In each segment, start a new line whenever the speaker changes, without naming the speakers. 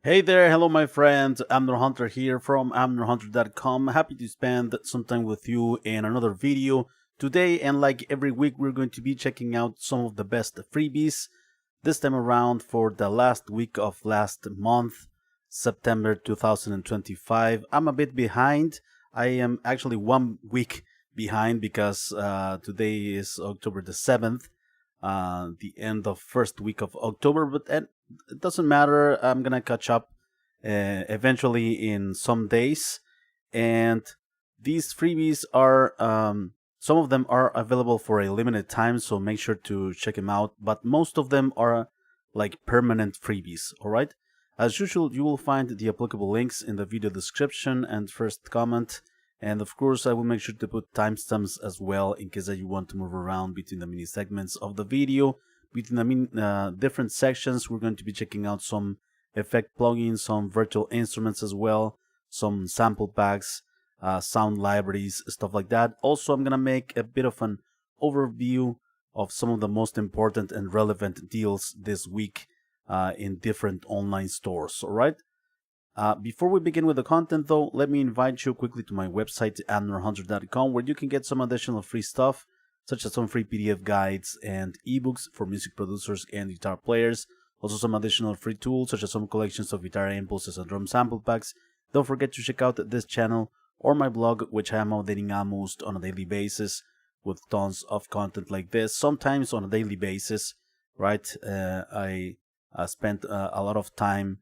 Hey there, hello my friends, Amnerhunter here from amnerhunter.com. Happy to spend some time with you in another video. Today, and like every week, we're going to be checking out some of the best freebies. This time around for the last week of last month, September 2025. I'm a bit behind. I am actually 1 week behind because today is October the 7th. The end of first week of October, but it doesn't matter. I'm gonna catch up eventually in some days, and these freebies are some of them are available for a limited time, so make sure to check them out. But most of them are like permanent freebies. All right. As usual, you will find the applicable links in the video description and first comment. And of course, I will make sure to put timestamps as well in case that you want to move around between the mini segments of the video. Between the different sections, we're going to be checking out some effect plugins, some virtual instruments as well, some sample packs, sound libraries, stuff like that. Also, I'm going to make a bit of an overview of some of the most important and relevant deals this week in different online stores, all right? Before we begin with the content though, let me invite you quickly to my website, amnerhunter.com, where you can get some additional free stuff, such as some free PDF guides and ebooks for music producers and guitar players. Also some additional free tools, such as some collections of guitar impulses and drum sample packs. Don't forget to check out this channel or my blog, which I am updating almost on a daily basis with tons of content like this, sometimes on a daily basis, right? I spent a lot of time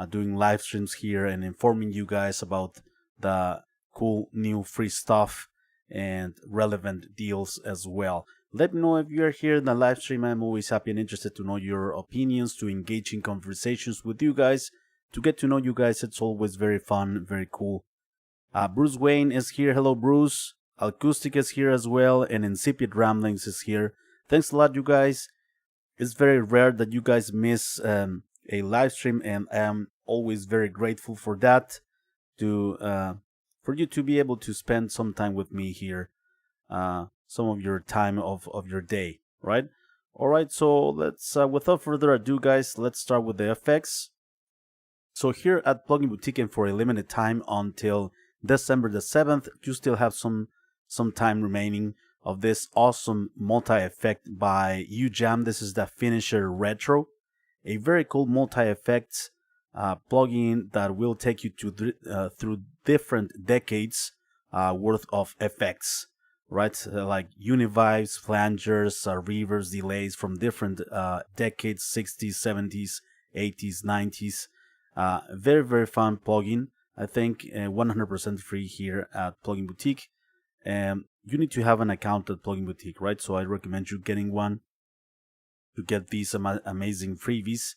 doing live streams here and informing you guys about the cool new free stuff and relevant deals as well. Let me know if you're here in the live stream. I'm always happy and interested to know your opinions, to engage in conversations with you guys, to get to know you guys. It's always very fun, very cool. Bruce Wayne is here. Hello, Bruce. Acoustic is here as well, and Incipient Ramblings is here. Thanks a lot, you guys. It's very rare that you guys miss a live stream, and I am always very grateful for that, to for you to be able to spend some time with me here, some of your time of your day, right? All right, so let's without further ado, guys, let's start with the effects. So here at Plugin Boutique, and for a limited time until December the 7th, you still have some time remaining of this awesome multi-effect by UJAM. This is the Finisher Retro, a very cool multi-effects plugin that will take you to through different decades worth of effects, right? Like univibes, flangers, reverbs, delays from different decades, 60s, 70s, 80s, 90s. Very, very fun plugin. I think 100% free here at Plugin Boutique. You need to have an account at Plugin Boutique, right? So I recommend you getting one to get these amazing freebies.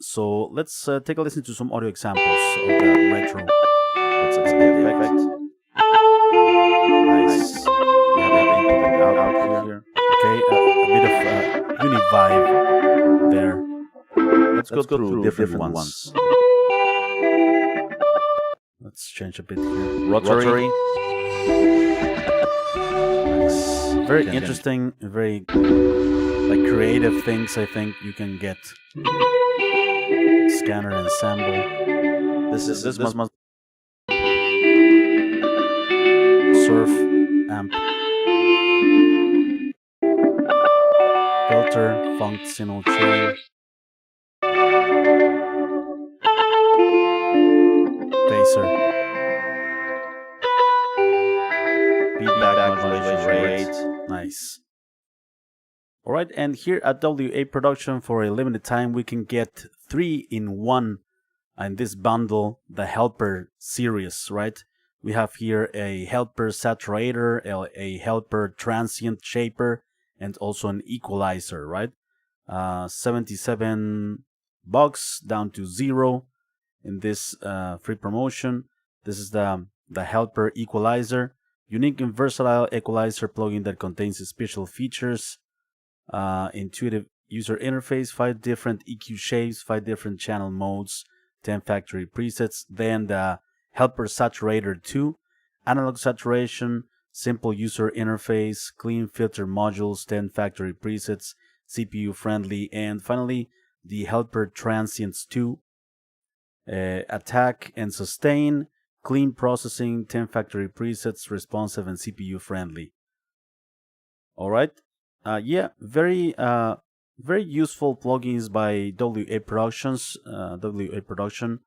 So let's take a listen to some audio examples of the retro. Let's the effect. Nice. We have it out here. Okay, a bit of univibe there. Let's go through different ones. Let's change a bit here. Rotary. Nice. Very interesting, very like creative things I think you can get. Scanner ensemble. This must surf amp. Filter, functional chain. Phaser. Feedback modulation rate. Nice. Alright, and here at WA Production, for a limited time, we can get 3 in 1 in this bundle, the Helper series, right? We have here a Helper Saturator, a Helper Transient Shaper, and also an Equalizer, right? 77 bucks down to 0 in this free promotion. This is the Helper Equalizer, unique and versatile equalizer plugin that contains special features. Intuitive user interface, 5 different EQ shapes, 5 different channel modes, 10 factory presets. Then the Helper Saturator 2, analog saturation, simple user interface, clean filter modules, 10 factory presets, CPU friendly. And finally, the Helper Transients 2, attack and sustain, clean processing, 10 factory presets, responsive and CPU friendly. All right. Yeah, very useful plugins by WA Productions, WA Production,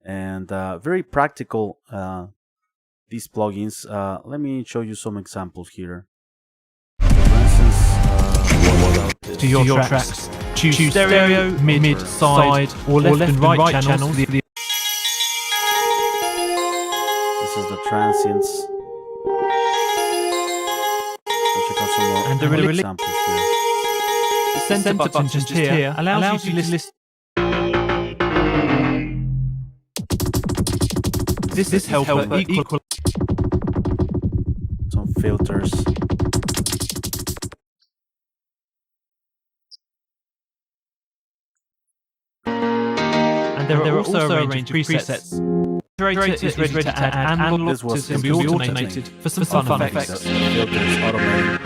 and very practical. These plugins. Let me show you some examples here. For instance,
to your tracks. Choose stereo, mid, side, or left and right channels.
This is the Transients. I'll check out some more examples here.
The center button just here allows you to listen. This helper equal
some filters.
And there are also a range of presets. Saturator is ready to add analog to can be automated for some fun effects.
Filters automated.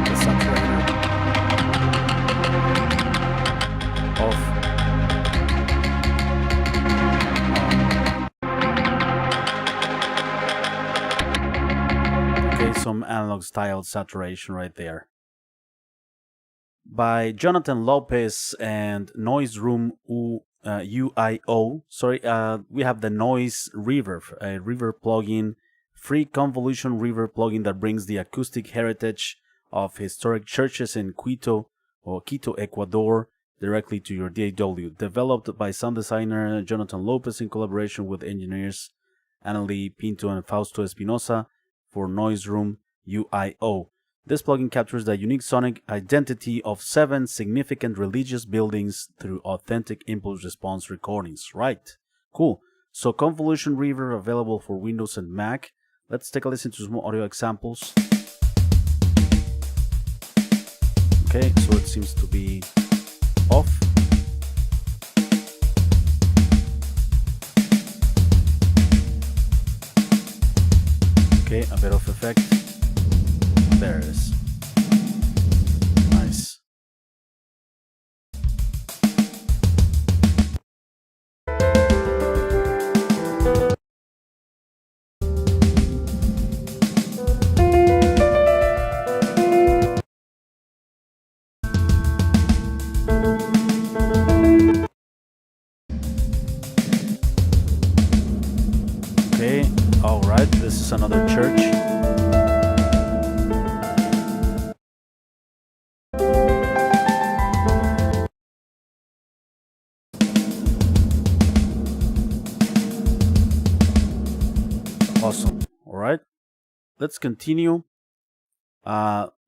The saturator off. Okay, some analog style saturation right there. By Jhonatan Lopez and NoiseRoom UIO. We have the NoiseRverb, a reverb plugin, free convolution reverb plugin that brings the acoustic heritage of historic churches in Quito, Ecuador, directly to your DAW. Developed by sound designer Jhonatan Lopez in collaboration with engineers Annalie Pinto and Fausto Espinosa for NoiseRoom UIO. This plugin captures the unique sonic identity of 7 significant religious buildings through authentic impulse response recordings. Right, cool. So convolution reverb available for Windows and Mac. Let's take a listen to some audio examples. Okay, so it seems to be off. Okay, a bit of effect. There it is. Nice. Okay, all right, this is another church. Awesome. All right, let's continue.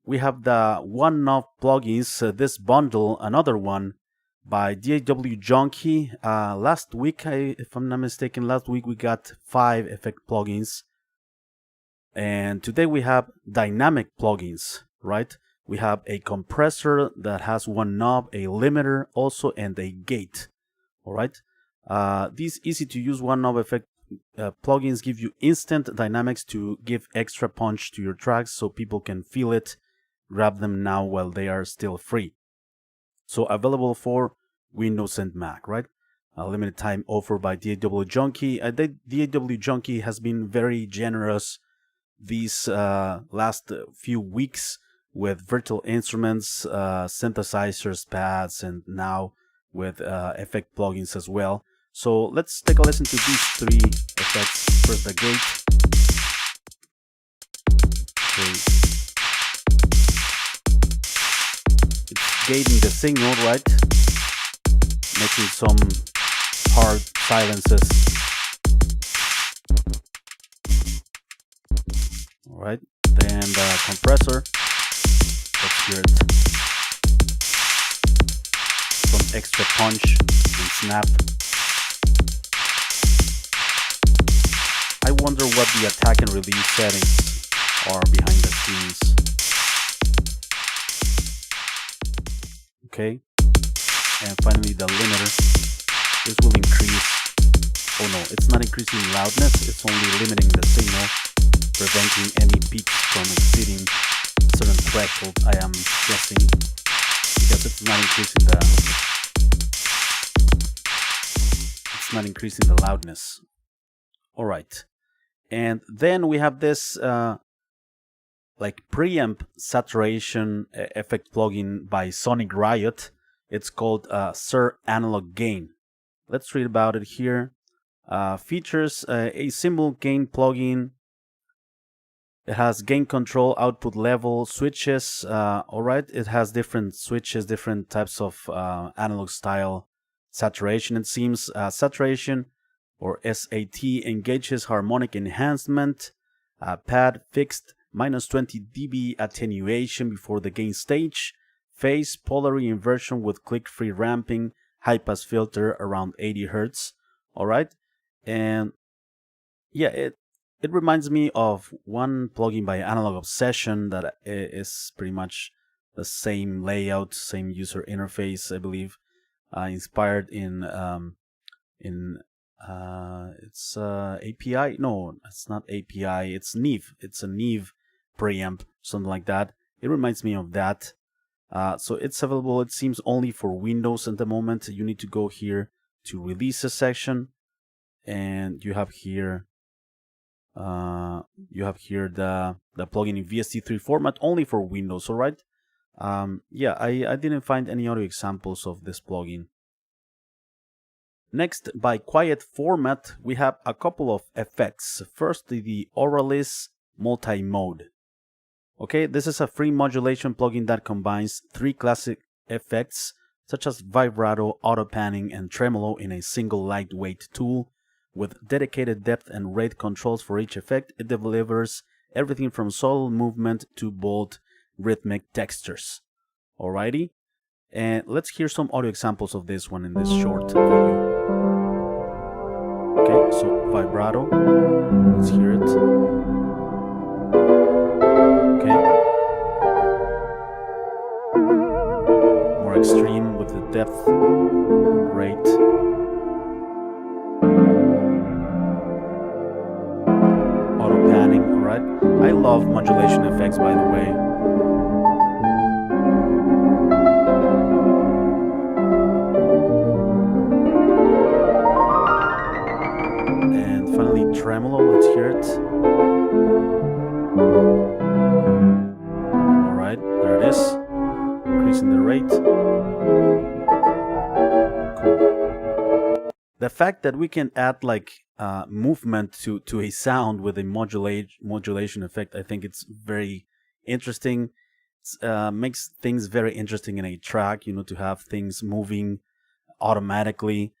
We have the one knob plugins. This bundle, another one by DAW Junkie. Last week, if I'm not mistaken, we got 5 effect plugins, and today we have dynamic plugins. Right? We have a compressor that has one knob, a limiter also, and a gate. All right. These easy to use one knob effect plugins give you instant dynamics to give extra punch to your tracks so people can feel it. Grab them now while they are still free. So available for Windows and Mac, right? A limited time offer by DAW Junkie. DAW Junkie has been very generous these last few weeks with virtual instruments, synthesizers, pads, and now with effect plugins as well. So let's take a listen to these 3 effects. First, the gate. Okay. It's gating the signal, right? Making some hard silences. Alright, then the compressor. Let's hear it. Some extra punch and snap. I wonder what the attack and release settings are behind the scenes. Okay, and finally the limiter. This will increase, oh no, it's not increasing loudness, it's only limiting the signal, preventing any peaks from exceeding a certain threshold, I am guessing. because it's not increasing the loudness. All right, and then we have this like preamp saturation effect plugin by Sonic Riot. It's called Sr.AnalogGain. Let's read about it here. Features a simple gain plugin. It has gain control, output level, switches. Alright, it has different switches, different types of analog style saturation. It seems saturation, or SAT, engages harmonic enhancement, pad fixed, -20 dB attenuation before the gain stage, phase polarity inversion with click-free ramping, high-pass filter around 80 Hz. Alright, and yeah, it reminds me of one plugin by Analog Obsession that is pretty much the same layout, same user interface, I believe, inspired in it's API. No, it's not API. It's Neve. It's a Neve preamp, something like that. It reminds me of that. So it's available. It seems only for Windows at the moment. You need to go here to Releases section, and you have here the plugin in VST3 format only for Windows. All right. Yeah, I didn't find any other examples of this plugin. Next, by Quietformat, we have a couple of effects. First, the Auralis Multi Mod. Okay, this is a free modulation plugin that combines 3 classic effects such as vibrato, auto panning, and tremolo in a single lightweight tool. With dedicated depth and rate controls for each effect, it delivers everything from subtle movement to bold rhythmic textures. Alrighty, and let's hear some audio examples of this one in this short video. Okay, so vibrato, let's hear it. Okay, more extreme with the depth, great. Auto panning, alright. I love modulation effects, by the way. Tremolo, let's hear it. Alright, there it is. Increasing the rate. Cool. The fact that we can add like movement to a sound with a modulation effect, I think it's very interesting. Makes things very interesting in a track, you know, to have things moving automatically.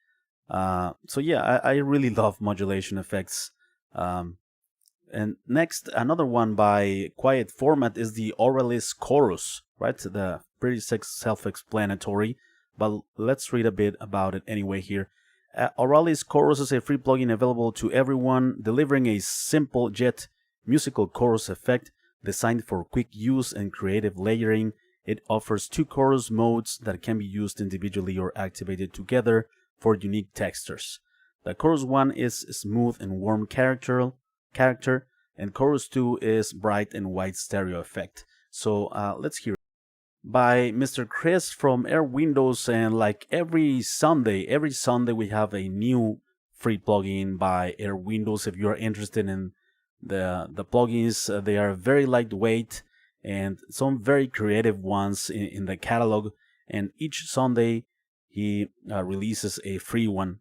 So yeah, I really love modulation effects. And next, another one by Quietformat is the Auralis Chorus, right? The pretty self-explanatory, but let's read a bit about it anyway here. Auralis Chorus is a free plugin available to everyone, delivering a simple yet musical chorus effect designed for quick use and creative layering. It offers 2 chorus modes that can be used individually or activated together for unique textures. The chorus 1 is smooth and warm character, and chorus 2 is bright and white stereo effect. So let's hear it. By Mr. Chris from Airwindows, and like every Sunday we have a new free plugin by Airwindows. If you are interested in the plugins, they are very lightweight and some very creative ones in the catalog, and each Sunday he releases a free one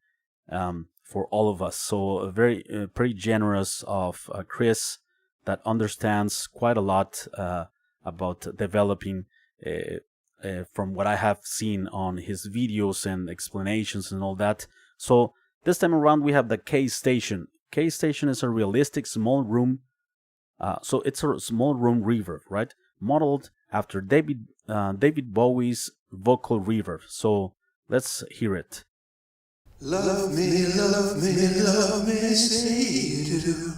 for all of us. So very pretty generous of Chris, that understands quite a lot about developing from what I have seen on his videos and explanations and all that. So this time around we have the kStation. kStation is a realistic small room, so it's a small room reverb, right? Modeled after David Bowie's vocal reverb. So let's hear it.
Love me, love me, love me, say you do.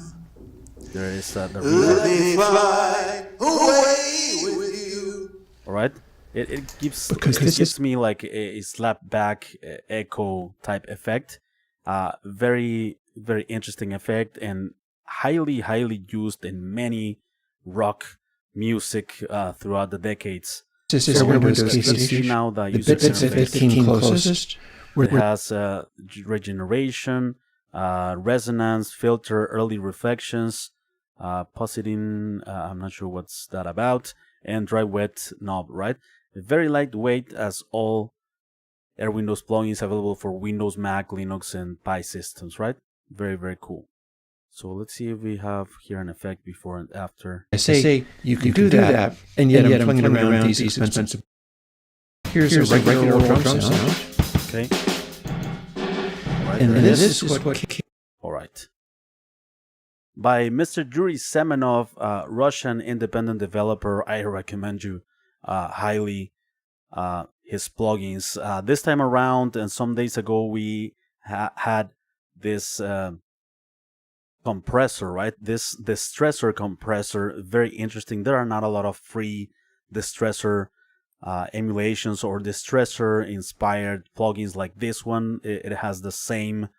There is the
Let
reverb.
me fly away with you.
All right, it gives me like a slap back echo type effect. Very interesting effect, and highly used in many rock music throughout the decades.
This is Airwindows kStation.
Now the
The
user
bits 15 closest.
it has regeneration, resonance, filter, early reflections, positing, I'm not sure what's that about, and dry wet knob, right? Very lightweight, as all Airwindows plugins available for Windows, Mac, Linux, and Pi systems, right? Very, very cool. So let's see if we have here an effect before and after.
I say you can do that, and yet I'm playing around these expensive. Here's a regular old drum sound.
Okay.
And this is what.
All right. By Mr. Yuri Semenov, Russian independent developer. I recommend you highly his plugins. This time around, and some days ago, we had this compressor, right? This distressor compressor, very interesting. There are not a lot of free distressor emulations or distressor inspired plugins like this one. It has the same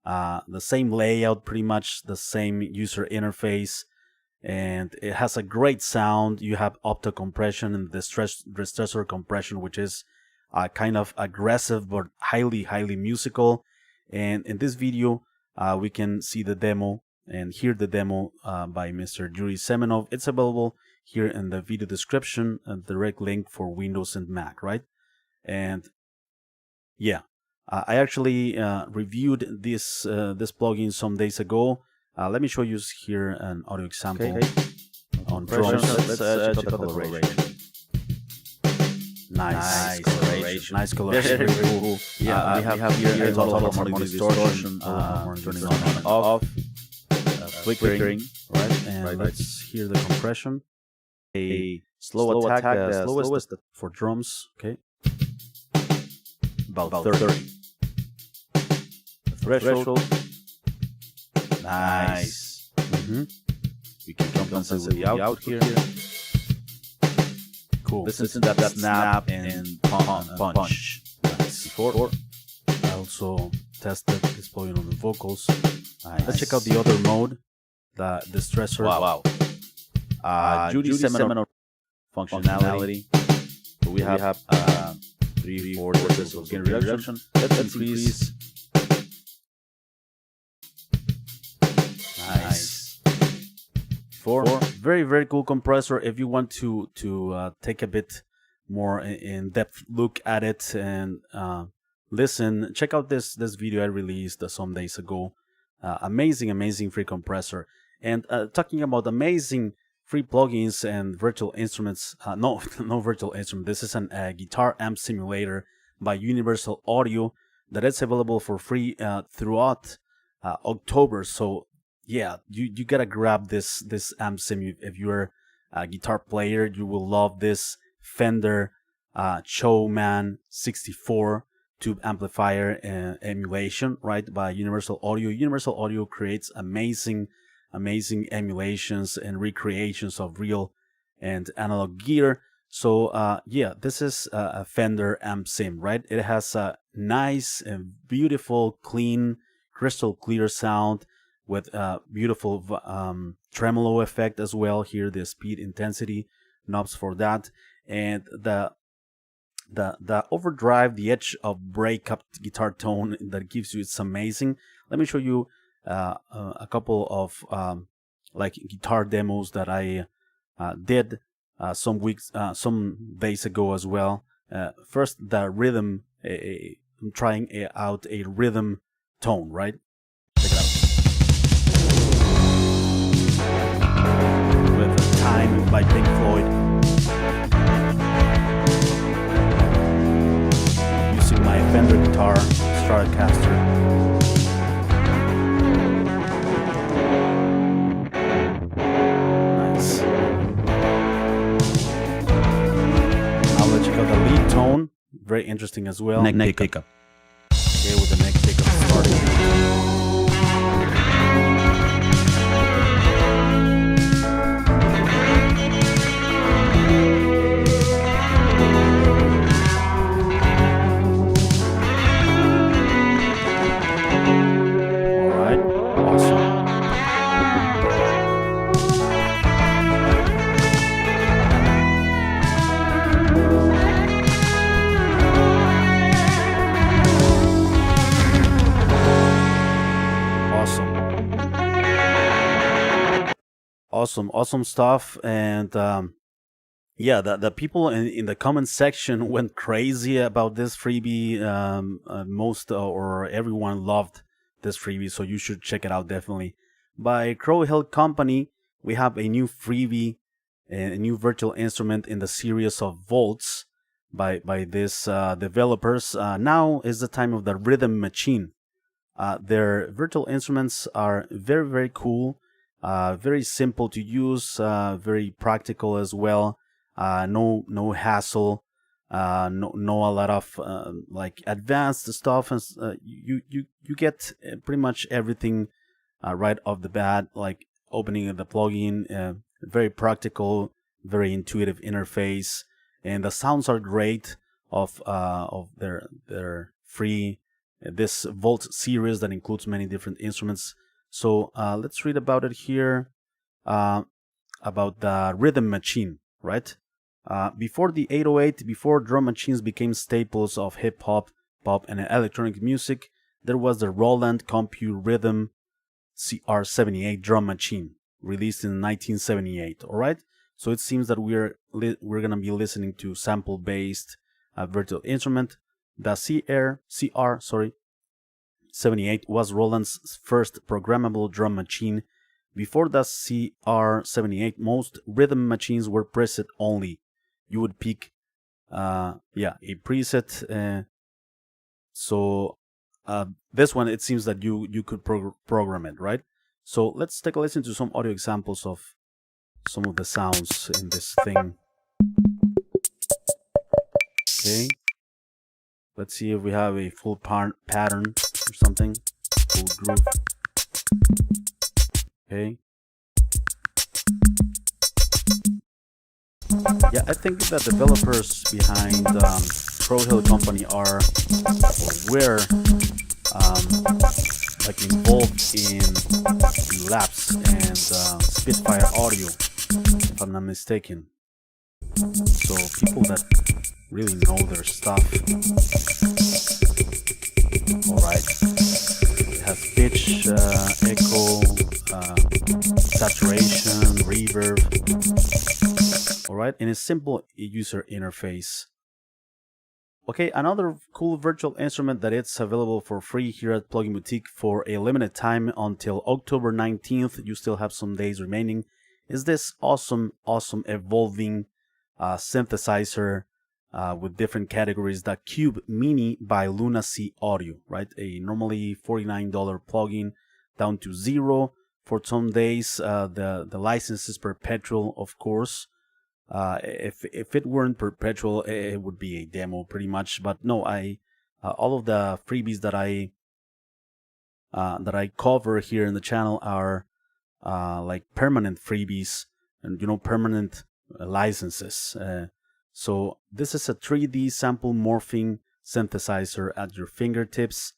layout, pretty much the same user interface, and it has a great sound. You have opto compression and distressor compression, which is kind of aggressive but highly musical. And in this video, we can see the demo and hear the demo by Mr. Yuri Semenov. It's available here in the video description, a direct link for Windows and Mac, right? And yeah, I actually reviewed this plugin some days ago. Let me show you here an audio example on drums. Let's check out the coloration. Nice coloration. Nice coloration. Very cool. Yeah, we have here a total harmonic distortion, turning on and off, flickering, right? And let's hear the compression. A slow attack, the slowest for drums. Okay, about 30. Threshold. Nice. We can compensate with the output here. Cool. Listen to that snap and punch. Nice. Before, I also tested this plugin on the vocals. Nice. Let's check out the other mode, the distressor. Wow. Yuri Semenov functionality. So we have 3-4 decibels of gain reduction. Let's increase. Nice. 4. Very cool compressor. If you want to take a bit more in-depth look at it and listen, check out this video I released some days ago. Amazing free compressor. And talking about amazing free plugins and virtual instruments, no virtual instrument. This is a guitar amp simulator by Universal Audio that is available for free throughout October. So yeah, you gotta grab this amp sim. If you're a guitar player, you will love this Fender Showman 64 tube amplifier emulation, right, by Universal Audio. Universal Audio creates amazing emulations and recreations of real and analog gear. So yeah, this is a Fender amp sim, right? It has a nice and beautiful, clean, crystal clear sound with beautiful tremolo effect as well. Here, the speed intensity knobs for that, and the overdrive, the edge of breakup guitar tone that gives you, it's amazing. Let me show you a couple of like guitar demos that I did some days ago as well. First, the rhythm. I'm trying out a rhythm tone, right? Check it out. With Time by Pink Floyd. Using my Fender guitar Stratocaster. Nice. Now let's check out the lead tone. Very interesting as well. Neck pickup. Okay, with the neck pickup starting. awesome stuff. And yeah, the people in the comment section went crazy about this freebie. Most or everyone loved this freebie, so you should check it out definitely. By Crow Hill Company, we have a new freebie, a new virtual instrument in the series of Volts by this developers. Now is the time of the Rhythm Machine. Their virtual instruments are very cool, very simple to use, very practical as well. No hassle, no a lot of like advanced stuff, and you get pretty much everything right off the bat, like opening the plugin. Very practical, very intuitive interface, and the sounds are great of their free this Volt series that includes many different instruments. So let's read about it here, about the Rhythm Machine, right? Before the 808, before drum machines became staples of hip-hop, pop, and electronic music, there was the Roland Compute Rhythm CR78 drum machine, released in 1978, alright? So it seems that we're going to be listening to sample-based virtual instrument. The CR78 was Roland's first programmable drum machine. Before the CR78, most rhythm machines were preset only. You would pick a preset. So this one, it seems that you could program it, right? So let's take a listen to some audio examples of some of the sounds in this thing. Okay. Let's see if we have a full pattern or something. Full groove. Okay. Yeah, I think the developers behind Crow Hill Company are or were like involved in Labs and Spitfire Audio, if I'm not mistaken. So people that really know their stuff. Alright. It has pitch, echo, saturation, reverb. Alright, and a simple user interface. Okay, another cool virtual instrument that it's available for free here at Plugin Boutique for a limited time until October 19th. You still have some days remaining. Is this awesome evolving synthesizer with different categories, the Cube Mini by Lunacy Audio, right? A normally $49 plugin down to $0 for some days. The license is perpetual, of course. If it weren't perpetual, it would be a demo pretty much. But no, all of the freebies that I cover here in the channel are like permanent freebies and permanent licenses. So this is a 3D sample morphing synthesizer at your fingertips.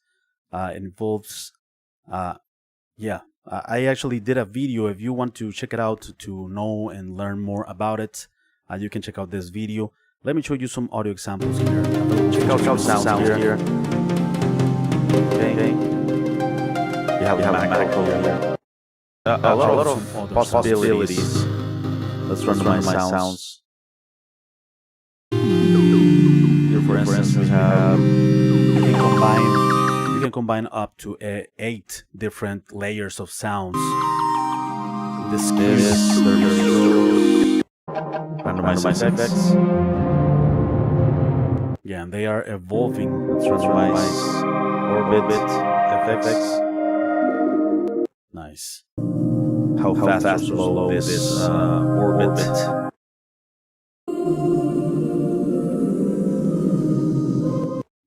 It involves I actually did a video. If you want to check it out to know and learn more about it, you can check out this video. Let me show you some audio examples here. Check out some sounds here. Okay. You have a macro here. A lot of possibilities. Let's run my sounds. Here, for instance, we have you can combine up to 8 different layers of sounds. In this case, there's randomized effects. Yeah, and they are evolving. Let's randomize orbit effects. Nice. How fast or slow this orbit.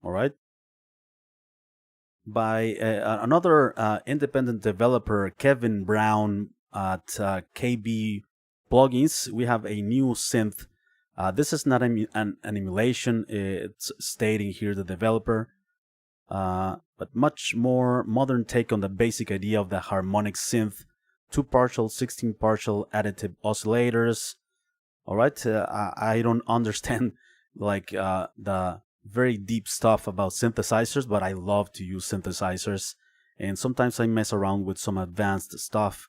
Alright. By another independent developer, KBrown at KB Plugins, we have a new synth. This is not an emulation. It's stating here the developer, but much more modern take on the basic idea of the harmonic synth. 2 partial, 16 partial additive oscillators. All right, I don't understand like the very deep stuff about synthesizers, but I love to use synthesizers, and sometimes I mess around with some advanced stuff.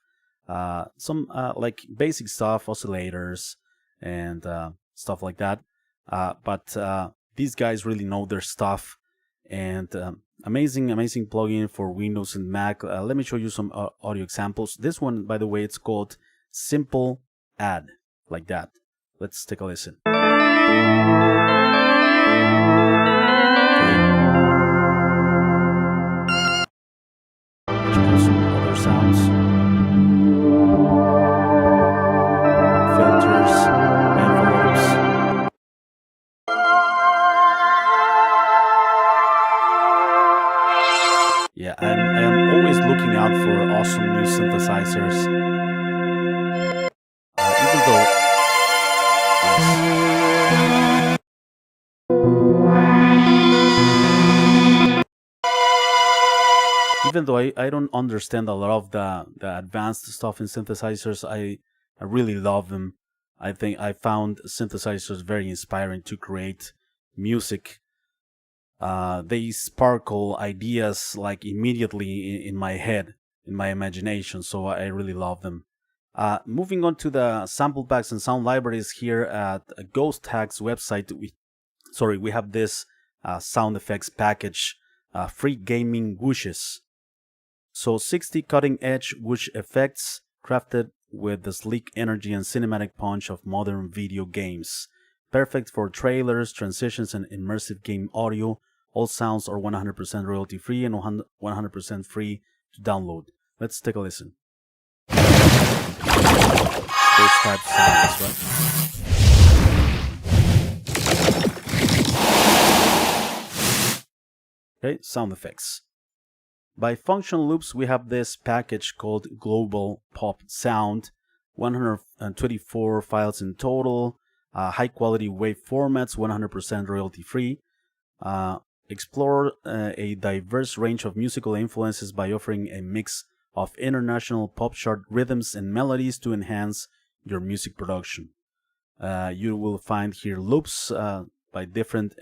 some like basic stuff, oscillators and stuff like that. But these guys really know their stuff, and amazing plugin for Windows and Mac. Let me show you some audio examples. This one, by the way, it's called SimplAdd, like that. Let's take a listen. Some other sounds, filters, envelopes. Yeah, I'm always looking out for awesome new synthesizers. Even though I don't understand a lot of the advanced stuff in synthesizers, I really love them. I think I found synthesizers very inspiring to create music. They sparkle ideas like immediately in my head, in my imagination, so I really love them. Moving on to the sample packs and sound libraries here at Ghosthack's website, we have this sound effects package, free gaming Whooshes. So 60 cutting-edge whoosh effects crafted with the sleek energy and cinematic punch of modern video games. Perfect for trailers, transitions, and immersive game audio. All sounds are 100% royalty-free and 100% free to download. Let's take a listen. Those types of sounds, right? Okay, sound effects. By Function Loops, we have this package called Global Pop Sound, 124 files in total, high quality wave formats, 100% royalty free. Explore a diverse range of musical influences by offering a mix of international pop chart rhythms and melodies to enhance your music production. You will find here loops by different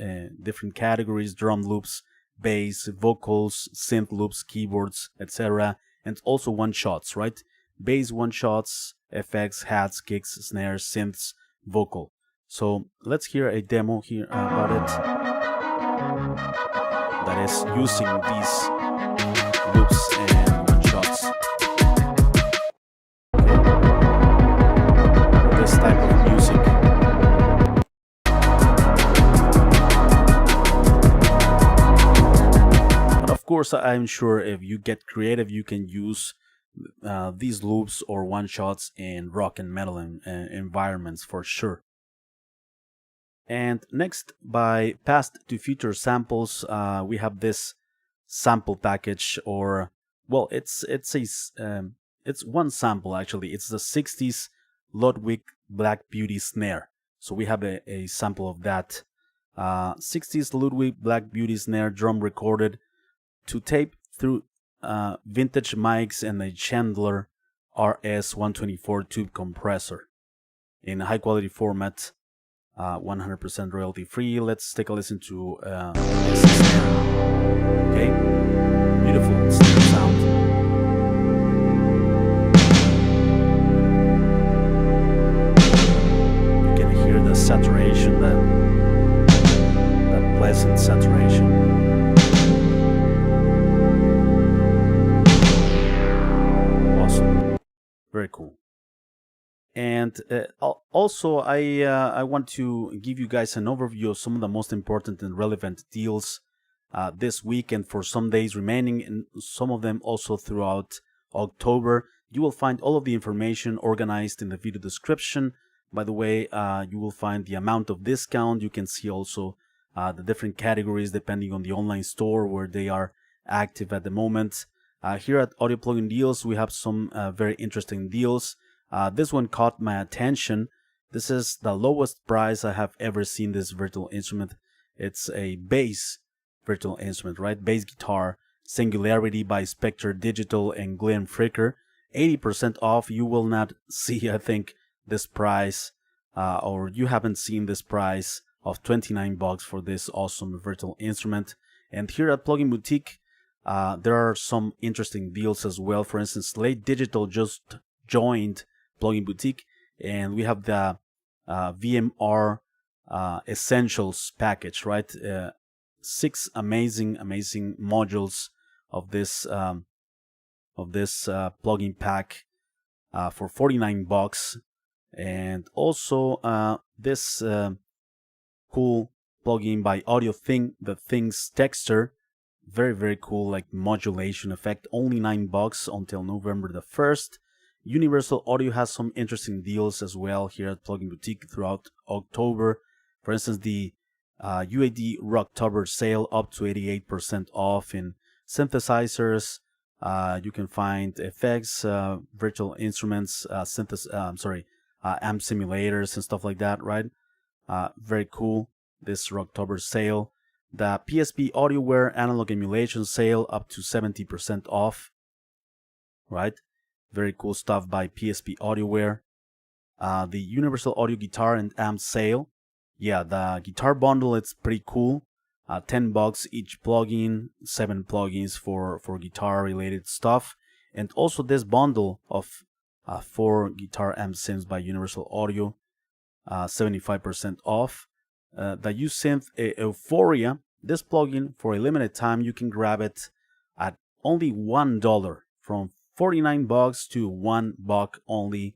categories: drum loops, bass, vocals, synth loops, keyboards, etc. And also one-shots, right? Bass one-shots, effects, hats, kicks, snares, synths, vocal. So let's hear a demo here about it that is using these loops and one-shots. Okay. This type of music. Of course, I'm sure if you get creative, you can use these loops or one-shots in rock and metal environments for sure. And next, by Past to Future Samples, we have this sample package, or well, it's one sample actually. It's the 60s Ludwig Black Beauty snare. So we have a sample of that 60s Ludwig Black Beauty snare drum recorded to tape through vintage mics and a Chandler RS-124 tube compressor in a high quality format, 100% royalty free. Let's take a listen to this snare. Okay, beautiful snare sound. You can hear the saturation, that pleasant saturation. Very cool. And also, I want to give you guys an overview of some of the most important and relevant deals this week and for some days remaining, and some of them also throughout October. You will find all of the information organized in the video description. By the way, you will find the amount of discount. You can see also the different categories depending on the online store where they are active at the moment. Here at Audio Plugin Deals, we have some very interesting deals. This one caught my attention. This is the lowest price I have ever seen this virtual instrument. It's a bass virtual instrument, right? Bass guitar, Singularity by Spectre Digital and Glenn Fricker. 80% off. You will not see, I think, this price, or you haven't seen this price of $29 for this awesome virtual instrument. And here at Plugin Boutique, there are some interesting deals as well. For instance, Slate Digital just joined Plugin Boutique, and we have the VMR Essentials package, right? 6 amazing modules of this plugin pack for $49, and also this cool plugin by AudioThing, the Things Texture. Very cool, like modulation effect, only $9 until November the 1st. Universal Audio has some interesting deals as well here at Plugin Boutique throughout October. For instance, the UAD Rocktober sale up to 88% off in synthesizers. You can find effects, virtual instruments, amp simulators and stuff like that, right? Very cool, this Rocktober sale. The PSP AudioWare analog emulation sale up to 70% off, right? Very cool stuff by PSP AudioWare. The Universal Audio Guitar and Amp sale. Yeah, the guitar bundle, it's pretty cool. $10 each plugin, 7 plugins for guitar related stuff. And also this bundle of 4 guitar amp sims by Universal Audio, 75% off. The USynth Euphoria, this plugin, for a limited time, you can grab it at only $1, from $49 to $1 only,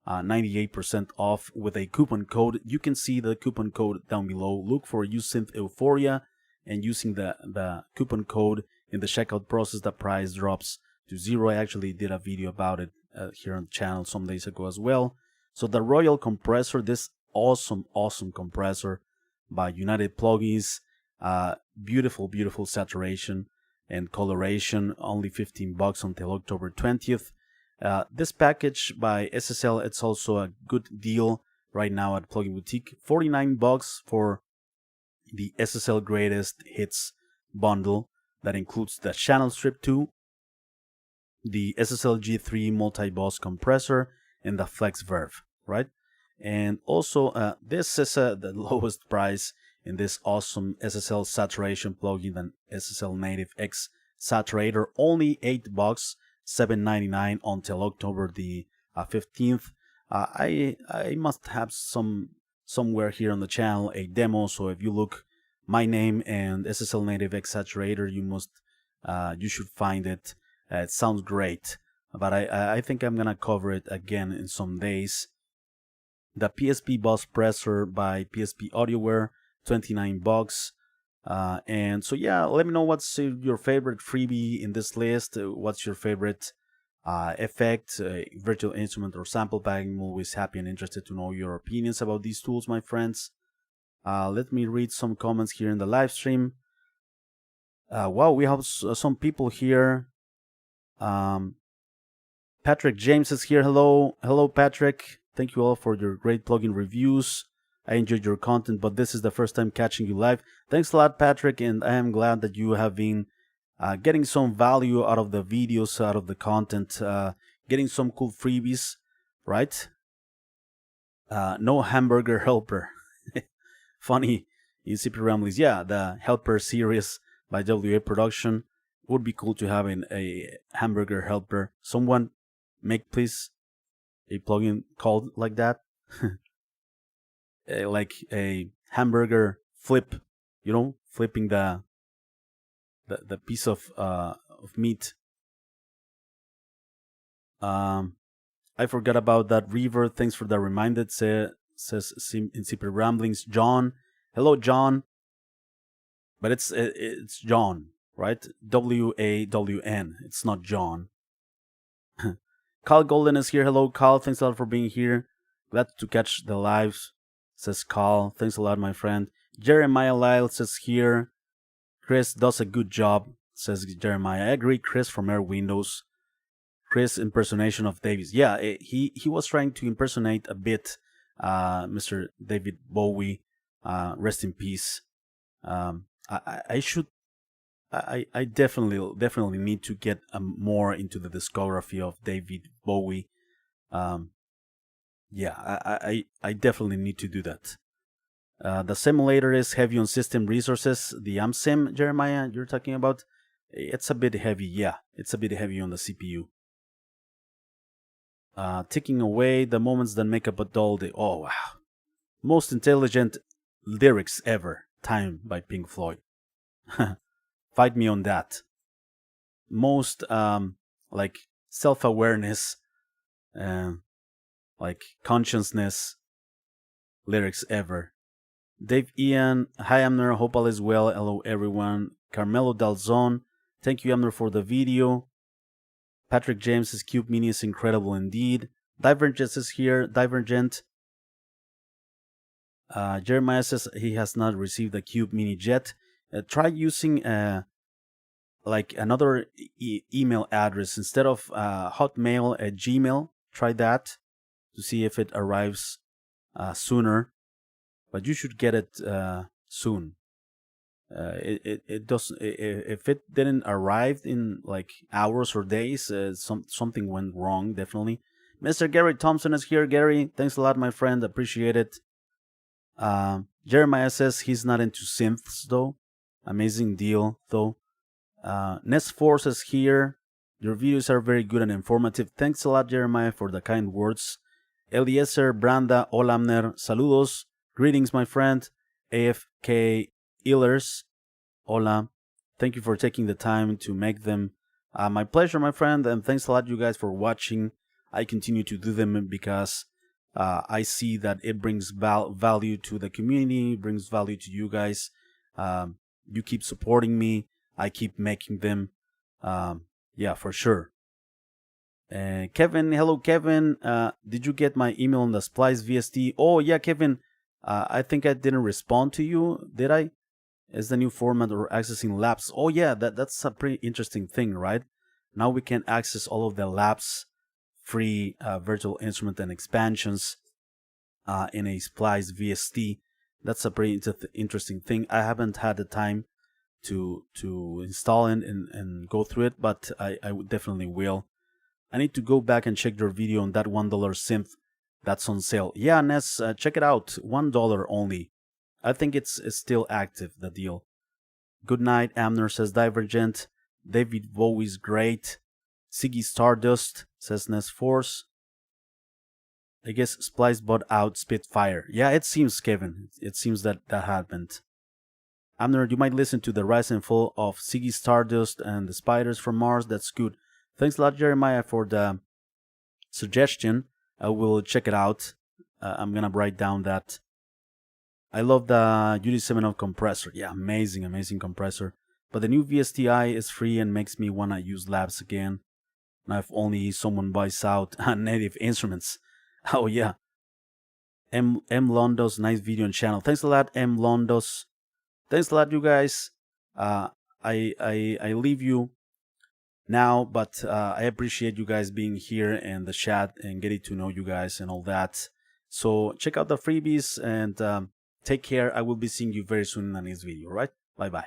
98% off with a coupon code. You can see the coupon code down below. Look for USynth Euphoria, and using the coupon code in the checkout process, the price drops to 0. I actually did a video about it here on the channel some days ago as well. So the Royal Compressor, this awesome compressor by United Plugins, beautiful saturation and coloration, only $15 until October 20th. This package by SSL, it's also a good deal right now at Plugin Boutique. $49 for the SSL Greatest Hits bundle that includes the Channel Strip 2, the SSL G3 multi-boss compressor, and the FlexVerb, right? And also, this is the lowest price in this awesome SSL saturation plugin than SSL Native X Saturator, only $8, $7.99 until October the 15th. I must have somewhere here on the channel a demo, so if you look my name and SSL Native X Saturator, you should find it. It sounds great, but I think I'm gonna cover it again in some days. The PSP Boss Presser by PSP AudioWare, $29. And so yeah, let me know what's your favorite freebie in this list. What's your favorite effect, virtual instrument, or sample pack? I'm always happy and interested to know your opinions about these tools, my friends. Let me read some comments here in the live stream. Wow, we have some people here. Patrick James is here. Hello Patrick. Thank you all for your great plugin reviews. I enjoyed your content, but this is the first time catching you live. Thanks a lot, Patrick, and I am glad that you have been getting some value out of the videos, out of the content, getting some cool freebies, right? No hamburger helper. Funny in CP Ramblings. Yeah, the Helper series by WA Production. Would be cool to have a hamburger helper. Someone make please a plugin called like that. Like a hamburger flip, you know, flipping the piece of meat. I forgot about that reverb. Thanks for the reminder. Says in CP Ramblings. John, hello John. But it's John, right? WAWN. It's not John. Carl Golden is here. Hello Carl. Thanks a lot for being here. Glad to catch the lives. Says Carl. Thanks a lot, my friend. Jeremiah Lyle says here. Chris does a good job, says Jeremiah. I agree, Chris from Airwindows. Chris impersonation of Davis. Yeah, he was trying to impersonate a bit Mr. David Bowie. Rest in peace. I definitely need to get more into the discography of David Bowie. Yeah, I definitely need to do that. The simulator is heavy on system resources. The AmSim, Jeremiah, you're talking about, it's a bit heavy. Yeah, it's a bit heavy on the CPU. Ticking away the moments that make up a dull day. Oh, wow. Most intelligent lyrics ever. Time by Pink Floyd. Fight me on that. Most, like, self-awareness, like, consciousness lyrics ever. Dave Ian, hi Amner, hope all is well. Hello everyone. Carmelo Dalzon, thank you Amner for the video. Patrick James's Cube Mini is incredible indeed. Divergent is here. Divergent. Jeremiah says he has not received a Cube Mini yet. Try using like another email address instead of Hotmail, Gmail. Try that to see if it arrives sooner. But you should get it soon. It doesn't. If it didn't arrive in like hours or days, something went wrong. Definitely. Mr. Gary Thompson is here. Gary, thanks a lot, my friend. Appreciate it. Jeremiah says he's not into synths though. Amazing deal though. Nest Force is here. Your videos are very good and informative. Thanks a lot, Jeremiah, for the kind words. Eliezer Branda, hola Amner, saludos. Greetings, my friend. AFK Illers, hola. Thank you for taking the time to make them. My pleasure, my friend, and thanks a lot, you guys, for watching. I continue to do them because I see that it brings value to the community, brings value to you guys. You keep supporting me. I keep making them. Yeah, for sure. Kevin, hello, Kevin. Did you get my email on the Splice VST? Oh, yeah, Kevin. I think I didn't respond to you, did I? Is the new format or accessing labs? Oh yeah, that's a pretty interesting thing, right? Now we can access all of the labs, free virtual instrument and expansions in a Splice VST. That's a pretty interesting thing. I haven't had the time to install it and go through it, but I definitely will. I need to go back and check your video on that $1 synth that's on sale. Yeah, Ness, check it out. $1 only. I think it's still active, the deal. Good night, Amner, says Divergent. David Bowie's great. Ziggy Stardust, says Ness Force. I guess Splice bought out Spitfire. Yeah, it seems, Kevin. It seems that happened. Amner, you might listen to the rise and fall of Ziggy Stardust and the Spiders from Mars. That's good. Thanks a lot, Jeremiah, for the suggestion. I will check it out. I'm gonna write down that. I love the Yuri Semenov compressor. Yeah, amazing compressor. But the new VSTi is free and makes me wanna use labs again. Now if only someone buys out native instruments. Oh yeah. M Londos, nice video and channel. Thanks a lot, M Londos. Thanks a lot, you guys. I leave you now, but I appreciate you guys being here and the chat and getting to know you guys and all that. So check out the freebies and take care. I will be seeing you very soon in the next video, right? Bye bye.